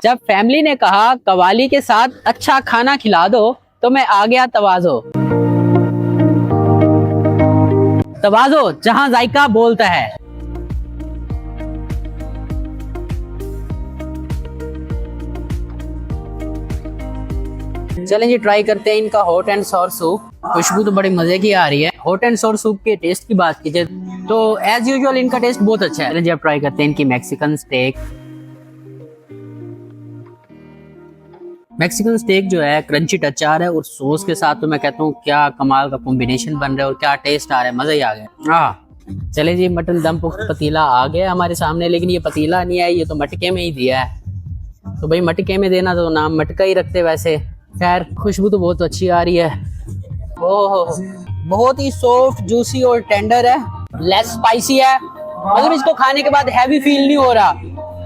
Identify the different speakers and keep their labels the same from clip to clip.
Speaker 1: जब फैमिली ने कहा कवाली के साथ अच्छा खाना खिला दो तो मैं आ गया तवाज़ो। तवाज़ो जहां जायका बोलता है। चलें जी ट्राई करते हैं इनका हॉट एंड सॉर सूप। खुशबू तो बड़ी मजे की आ रही है। हॉट एंड सॉर सूप के टेस्ट की बात कीजिए तो एज यूजुअल इनका टेस्ट बहुत अच्छा है। चलें जी अब ट्राई करते हैं इनकी मैक्सिकन स्टेक। मैक्सिकन स्टेक जो है क्रंची टच आ रहा है और सॉस के साथ तो मैं कहता हूँ क्या कमाल का कॉम्बिनेशन बन रहा है और क्या टेस्ट आ रहा है, मजा ही आ गया। चले जी मटन दम पतीला आ गया हमारे सामने, लेकिन ये पतीला नहीं है, ये तो मटके में ही दिया है। तो भाई मटके में देना तो नाम मटका ही रखते वैसे। खैर खुशबू तो बहुत अच्छी आ रही है। ओह बहुत ही सॉफ्ट जूसी और टेंडर है, लेस स्पाइसी है, मतलब इसको खाने के बाद हैवी फील नहीं हो रहा।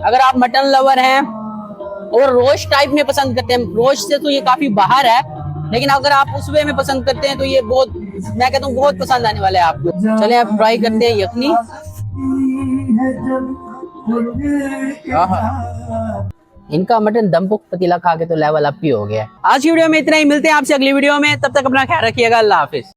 Speaker 1: अगर आप मटन लवर हैं और रोस्ट टाइप में पसंद करते हैं, रोस्ट से तो ये काफी बाहर है, लेकिन अगर आप उस वे में पसंद करते हैं तो ये बहुत, मैं कहता हूँ बहुत पसंद आने वाला है आपको। चले आप ट्राई करते हैं यखनी। इनका मटन दम पतीला खा के तो लेवल अप ही हो गया। आज की वीडियो में इतना ही, मिलते हैं आपसे अगली वीडियो में, तब तक अपना ख्याल रखिएगा। अल्लाह हाफिज।